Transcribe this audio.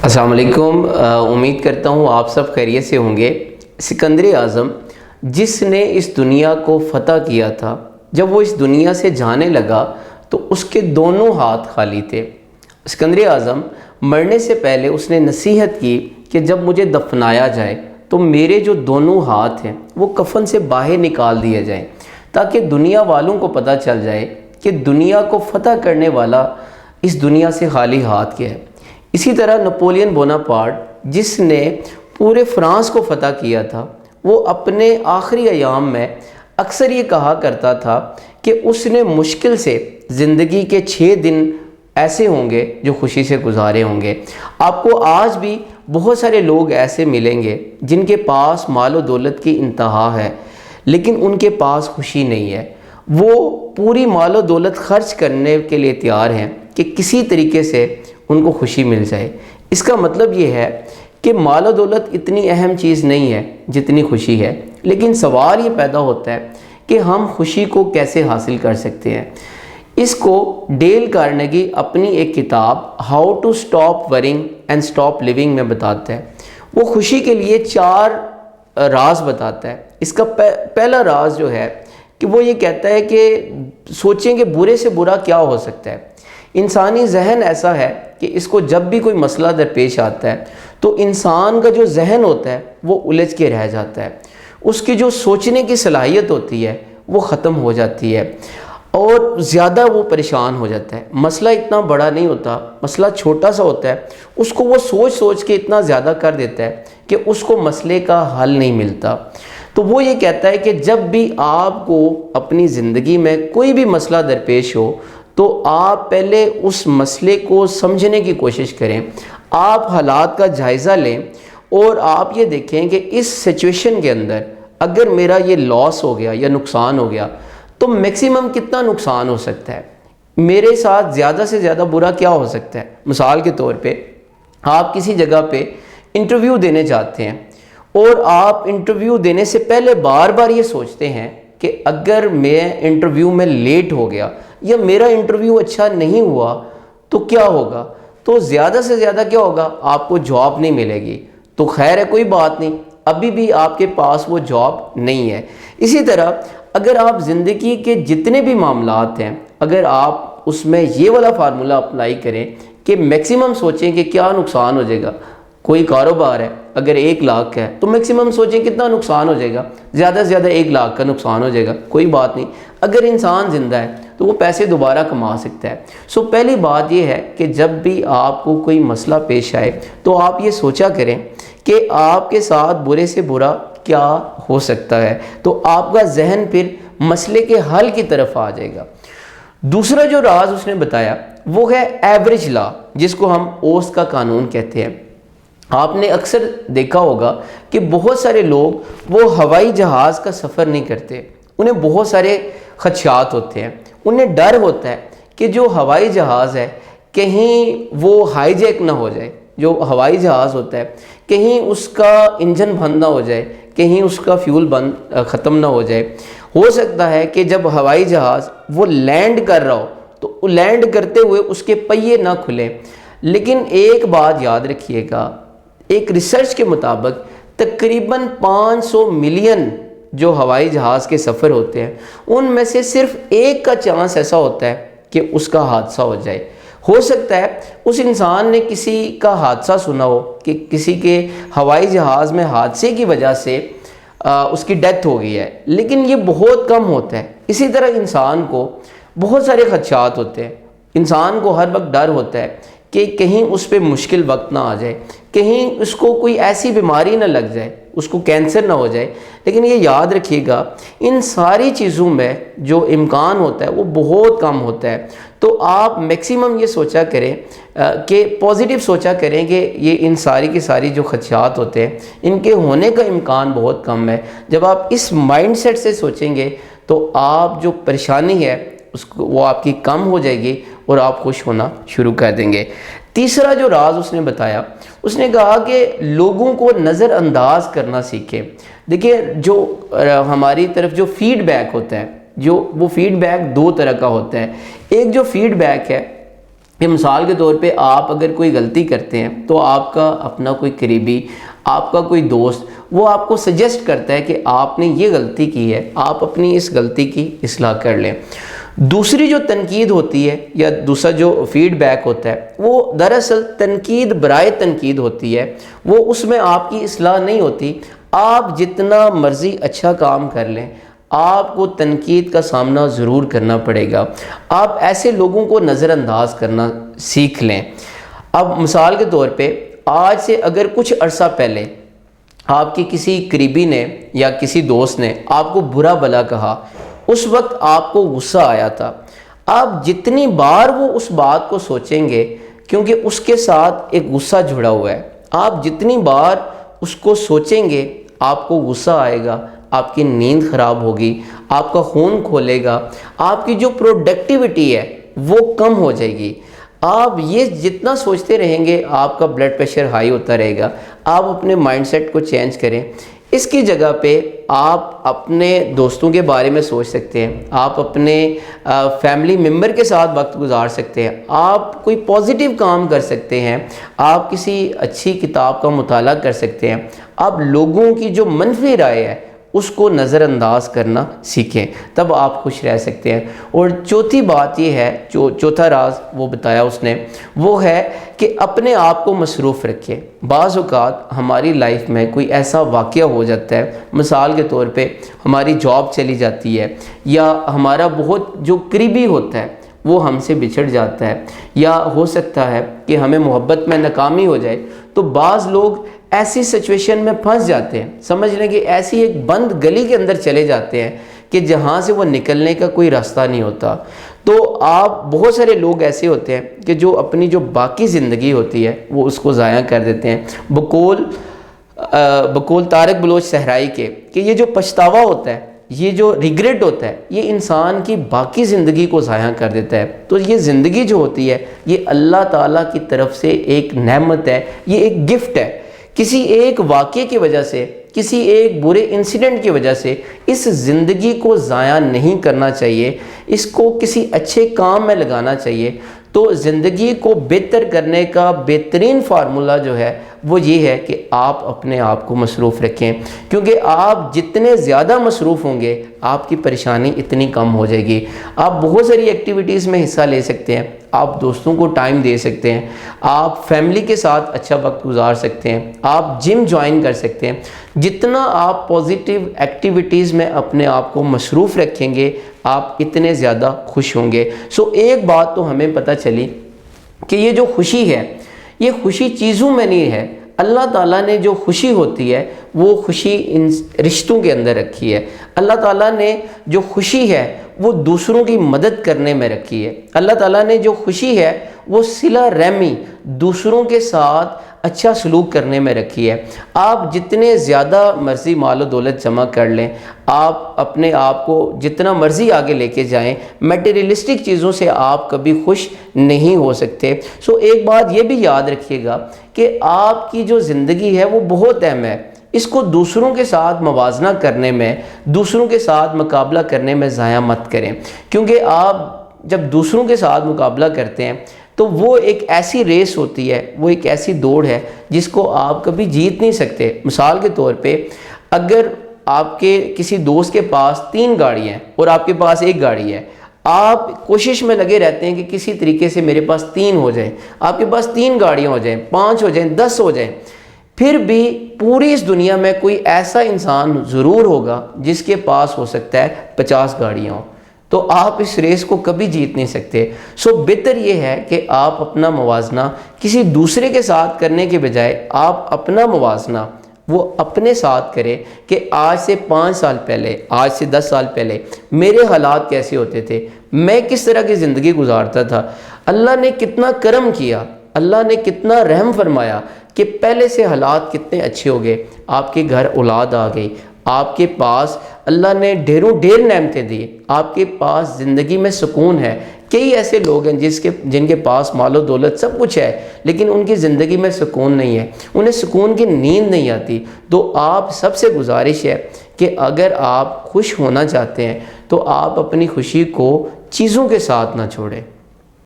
السلام علیکم، امید کرتا ہوں آپ سب خیریت سے ہوں گے۔ سکندر اعظم جس نے اس دنیا کو فتح کیا تھا، جب وہ اس دنیا سے جانے لگا تو اس کے دونوں ہاتھ خالی تھے۔ سکندر اعظم مرنے سے پہلے اس نے نصیحت کی کہ جب مجھے دفنایا جائے تو میرے جو دونوں ہاتھ ہیں وہ کفن سے باہر نکال دیے جائیں، تاکہ دنیا والوں کو پتہ چل جائے کہ دنیا کو فتح کرنے والا اس دنیا سے خالی ہاتھ کیا ہے۔ اسی طرح نپولین بوناپارٹ جس نے پورے فرانس کو فتح کیا تھا، وہ اپنے آخری ایام میں اکثر یہ کہا کرتا تھا کہ اس نے مشکل سے زندگی کے 6 دن ایسے ہوں گے جو خوشی سے گزارے ہوں گے۔ آپ کو آج بھی بہت سارے لوگ ایسے ملیں گے جن کے پاس مال و دولت کی انتہا ہے، لیکن ان کے پاس خوشی نہیں ہے۔ وہ پوری مال و دولت خرچ کرنے کے لیے تیار ہیں کہ کسی طریقے سے ان کو خوشی مل جائے۔ اس کا مطلب یہ ہے کہ مال و دولت اتنی اہم چیز نہیں ہے جتنی خوشی ہے، لیکن سوال یہ پیدا ہوتا ہے کہ ہم خوشی کو کیسے حاصل کر سکتے ہیں۔ اس کو ڈیل کارنیگی اپنی ایک کتاب how to stop worrying and stop living میں بتاتا ہے۔ وہ خوشی کے لیے 4 راز بتاتا ہے۔ اس کا پہلا راز جو ہے کہ وہ یہ کہتا ہے کہ سوچیں کہ برے سے برا کیا ہو سکتا ہے۔ انسانی ذہن ایسا ہے کہ اس کو جب بھی کوئی مسئلہ درپیش آتا ہے تو انسان کا جو ذہن ہوتا ہے وہ الجھ کے رہ جاتا ہے، اس کی جو سوچنے کی صلاحیت ہوتی ہے وہ ختم ہو جاتی ہے اور زیادہ وہ پریشان ہو جاتا ہے۔ مسئلہ اتنا بڑا نہیں ہوتا، مسئلہ چھوٹا سا ہوتا ہے، اس کو وہ سوچ کے اتنا زیادہ کر دیتا ہے کہ اس کو مسئلے کا حل نہیں ملتا۔ تو وہ یہ کہتا ہے کہ جب بھی آپ کو اپنی زندگی میں کوئی بھی مسئلہ درپیش ہو تو آپ پہلے اس مسئلے کو سمجھنے کی کوشش کریں، آپ حالات کا جائزہ لیں اور آپ یہ دیکھیں کہ اس سچویشن کے اندر اگر میرا یہ لاس ہو گیا یا نقصان ہو گیا تو میکسیمم کتنا نقصان ہو سکتا ہے، میرے ساتھ زیادہ سے زیادہ برا کیا ہو سکتا ہے۔ مثال کے طور پہ آپ کسی جگہ پہ انٹرویو دینے جاتے ہیں اور آپ انٹرویو دینے سے پہلے بار بار یہ سوچتے ہیں کہ اگر میں انٹرویو میں لیٹ ہو گیا یا میرا انٹرویو اچھا نہیں ہوا تو کیا ہوگا، تو زیادہ سے زیادہ کیا ہوگا، آپ کو جاب نہیں ملے گی۔ تو خیر ہے، کوئی بات نہیں، ابھی بھی آپ کے پاس وہ جاب نہیں ہے۔ اسی طرح اگر آپ زندگی کے جتنے بھی معاملات ہیں، اگر آپ اس میں یہ والا فارمولہ اپلائی کریں کہ میکسیمم سوچیں کہ کیا نقصان ہو جائے گا۔ کوئی کاروبار ہے، اگر 1 لاکھ کا ہے تو میکسیمم سوچیں کتنا نقصان ہو جائے گا، زیادہ سے زیادہ 1 لاکھ کا نقصان ہو جائے گا، کوئی بات نہیں۔ اگر انسان زندہ ہے تو وہ پیسے دوبارہ کما سکتا ہے۔ پہلی بات یہ ہے کہ جب بھی آپ کو کوئی مسئلہ پیش آئے تو آپ یہ سوچا کریں کہ آپ کے ساتھ برے سے برا کیا ہو سکتا ہے، تو آپ کا ذہن پھر مسئلے کے حل کی طرف آ جائے گا۔ دوسرا جو راز اس نے بتایا وہ ہے ایوریج لا، جس کو ہم اوسط کا قانون کہتے ہیں۔ آپ نے اکثر دیکھا ہوگا کہ بہت سارے لوگ وہ ہوائی جہاز کا سفر نہیں کرتے، انہیں بہت سارے خدشات ہوتے ہیں، انہیں ڈر ہوتا ہے کہ جو ہوائی جہاز ہے کہیں وہ ہائی جیک نہ ہو جائے۔ جو ہوائی جہاز ہوتا ہے کہیں اس کا انجن بند نہ ہو جائے، کہیں اس کا فیول ختم نہ ہو جائے۔ ہو سکتا ہے کہ جب ہوائی جہاز وہ لینڈ کر رہا ہو تو لینڈ کرتے ہوئے اس کے پہیے نہ کھلیں، لیکن ایک بات یاد رکھیے گا، ایک ریسرچ کے مطابق تقریباً 500 ملین جو ہوائی جہاز کے سفر ہوتے ہیں ان میں سے صرف 1 کا چانس ایسا ہوتا ہے کہ اس کا حادثہ ہو جائے۔ ہو سکتا ہے اس انسان نے کسی کا حادثہ سنا ہو کہ کسی کے ہوائی جہاز میں حادثے کی وجہ سے اس کی ڈیتھ ہو گئی ہے، لیکن یہ بہت کم ہوتا ہے۔ اسی طرح انسان کو بہت سارے خدشات ہوتے ہیں، انسان کو ہر وقت ڈر ہوتا ہے کہ کہیں اس پہ مشکل وقت نہ آ جائے، کہیں اس کو کوئی ایسی بیماری نہ لگ جائے، اس کو کینسر نہ ہو جائے۔ لیکن یہ یاد رکھیے گا ان ساری چیزوں میں جو امکان ہوتا ہے وہ بہت کم ہوتا ہے۔ تو آپ میکسیمم یہ سوچا کریں کہ پازیٹیو سوچا کریں کہ یہ ان ساری کی ساری جو خدشات ہوتے ہیں ان کے ہونے کا امکان بہت کم ہے۔ جب آپ اس مائنڈ سیٹ سے سوچیں گے تو آپ جو پریشانی ہے وہ آپ کی کم ہو جائے گی اور آپ خوش ہونا شروع کر دیں گے۔ تیسرا جو راز اس نے بتایا، اس نے کہا کہ لوگوں کو نظر انداز کرنا سیکھیں۔ دیکھیں جو ہماری طرف جو فیڈ بیک ہوتا ہے، جو وہ فیڈ بیک 2 طرح کا ہوتا ہے۔ ایک جو فیڈ بیک ہے کہ مثال کے طور پہ آپ اگر کوئی غلطی کرتے ہیں تو آپ کا اپنا کوئی قریبی، آپ کا کوئی دوست، وہ آپ کو سجیسٹ کرتا ہے کہ آپ نے یہ غلطی کی ہے، آپ اپنی اس غلطی کی اصلاح کر لیں۔ دوسری جو تنقید ہوتی ہے یا دوسرا جو فیڈ بیک ہوتا ہے، وہ دراصل تنقید برائے تنقید ہوتی ہے، وہ اس میں آپ کی اصلاح نہیں ہوتی۔ آپ جتنا مرضی اچھا کام کر لیں، آپ کو تنقید کا سامنا ضرور کرنا پڑے گا۔ آپ ایسے لوگوں کو نظر انداز کرنا سیکھ لیں۔ اب مثال کے طور پہ آج سے اگر کچھ عرصہ پہلے آپ کی کسی قریبی نے یا کسی دوست نے آپ کو برا بھلا کہا، اس وقت آپ کو غصہ آیا تھا، آپ جتنی بار وہ اس بات کو سوچیں گے، کیونکہ اس کے ساتھ ایک غصہ جڑا ہوا ہے، آپ جتنی بار اس کو سوچیں گے آپ کو غصہ آئے گا، آپ کی نیند خراب ہوگی، آپ کا خون کھولے گا، آپ کی جو پروڈکٹیوٹی ہے وہ کم ہو جائے گی۔ آپ یہ جتنا سوچتے رہیں گے آپ کا بلڈ پریشر ہائی ہوتا رہے گا۔ آپ اپنے مائنڈ سیٹ کو چینج کریں۔ اس کی جگہ پہ آپ اپنے دوستوں کے بارے میں سوچ سکتے ہیں، آپ اپنے فیملی ممبر کے ساتھ وقت گزار سکتے ہیں، آپ کوئی پازیٹیو کام کر سکتے ہیں، آپ کسی اچھی کتاب کا مطالعہ کر سکتے ہیں۔ آپ لوگوں کی جو منفی رائے ہے اس کو نظر انداز کرنا سیکھیں، تب آپ خوش رہ سکتے ہیں۔ اور چوتھی بات یہ ہے، جو چوتھا راز وہ بتایا اس نے، وہ ہے کہ اپنے آپ کو مصروف رکھیں۔ بعض اوقات ہماری لائف میں کوئی ایسا واقعہ ہو جاتا ہے، مثال کے طور پہ ہماری جاب چلی جاتی ہے، یا ہمارا بہت جو قریبی ہوتا ہے وہ ہم سے بچھڑ جاتا ہے، یا ہو سکتا ہے کہ ہمیں محبت میں ناکامی ہو جائے، تو بعض لوگ ایسی سچویشن میں پھنس جاتے ہیں، سمجھ لیں کہ ایسی ایک بند گلی کے اندر چلے جاتے ہیں کہ جہاں سے وہ نکلنے کا کوئی راستہ نہیں ہوتا۔ تو آپ بہت سارے لوگ ایسے ہوتے ہیں کہ جو اپنی جو باقی زندگی ہوتی ہے وہ اس کو ضائع کر دیتے ہیں، بقول طارق بلوچ صحرائی کے، کہ یہ جو پچھتاوا ہوتا ہے، یہ جو ریگریٹ ہوتا ہے، یہ انسان کی باقی زندگی کو ضائع کر دیتا ہے۔ تو یہ زندگی جو ہوتی ہے یہ اللہ تعالیٰ کی طرف سے ایک نعمت ہے، یہ ایک گفٹ ہے۔ کسی ایک واقعے کی وجہ سے، کسی ایک برے انسیڈنٹ کی وجہ سے اس زندگی کو ضائع نہیں کرنا چاہیے، اس کو کسی اچھے کام میں لگانا چاہیے۔ تو زندگی کو بہتر کرنے کا بہترین فارمولہ جو ہے وہ یہ ہے کہ آپ اپنے آپ کو مصروف رکھیں، کیونکہ آپ جتنے زیادہ مصروف ہوں گے آپ کی پریشانی اتنی کم ہو جائے گی۔ آپ بہت ساری ایکٹیویٹیز میں حصہ لے سکتے ہیں، آپ دوستوں کو ٹائم دے سکتے ہیں، آپ فیملی کے ساتھ اچھا وقت گزار سکتے ہیں، آپ جم جوائن کر سکتے ہیں۔ جتنا آپ پازیٹیو ایکٹیویٹیز میں اپنے آپ کو مصروف رکھیں گے آپ اتنے زیادہ خوش ہوں گے۔ ایک بات تو ہمیں پتہ چلی کہ یہ جو خوشی ہے یہ خوشی چیزوں میں نہیں ہے، اللہ تعالیٰ نے جو خوشی ہوتی ہے وہ خوشی ان رشتوں کے اندر رکھی ہے۔ اللہ تعالیٰ نے جو خوشی ہے وہ دوسروں کی مدد کرنے میں رکھی ہے۔ اللہ تعالیٰ نے جو خوشی ہے وہ صلہ رحمی، دوسروں کے ساتھ اچھا سلوک کرنے میں رکھی ہے۔ آپ جتنے زیادہ مرضی مال و دولت جمع کر لیں، آپ اپنے آپ کو جتنا مرضی آگے لے کے جائیں، میٹیریلسٹک چیزوں سے آپ کبھی خوش نہیں ہو سکتے۔ ایک بات یہ بھی یاد رکھیے گا کہ آپ کی جو زندگی ہے وہ بہت اہم ہے، اس کو دوسروں کے ساتھ موازنہ کرنے میں، دوسروں کے ساتھ مقابلہ کرنے میں ضائع مت کریں، کیونکہ آپ جب دوسروں کے ساتھ مقابلہ کرتے ہیں تو وہ ایک ایسی ریس ہوتی ہے، وہ ایک ایسی دوڑ ہے جس کو آپ کبھی جیت نہیں سکتے۔ مثال کے طور پہ اگر آپ کے کسی دوست کے پاس 3 گاڑیاں ہیں اور آپ کے پاس 1 گاڑی ہے، آپ کوشش میں لگے رہتے ہیں کہ کسی طریقے سے میرے پاس 3 ہو جائیں، آپ کے پاس 3 گاڑیاں ہو جائیں، 5 ہو جائیں، 10 ہو جائیں، پھر بھی پوری اس دنیا میں کوئی ایسا انسان ضرور ہوگا جس کے پاس ہو سکتا ہے 50 گاڑیاں ہوں، تو آپ اس ریس کو کبھی جیت نہیں سکتے۔ بہتر یہ ہے کہ آپ اپنا موازنہ کسی دوسرے کے ساتھ کرنے کے بجائے آپ اپنا موازنہ وہ اپنے ساتھ کریں کہ آج سے 5 سال پہلے، آج سے 10 سال پہلے میرے حالات کیسے ہوتے تھے، میں کس طرح کی زندگی گزارتا تھا، اللہ نے کتنا کرم کیا، اللہ نے کتنا رحم فرمایا کہ پہلے سے حالات کتنے اچھے ہو گئے، آپ کے گھر اولاد آ گئی، آپ کے پاس اللہ نے ڈھیروں ڈھیر نعمتیں دی، آپ کے پاس زندگی میں سکون ہے۔ کئی ایسے لوگ ہیں جن کے پاس مال و دولت سب کچھ ہے لیکن ان کی زندگی میں سکون نہیں ہے، انہیں سکون کی نیند نہیں آتی۔ تو آپ سب سے گزارش ہے کہ اگر آپ خوش ہونا چاہتے ہیں تو آپ اپنی خوشی کو چیزوں کے ساتھ نہ چھوڑیں۔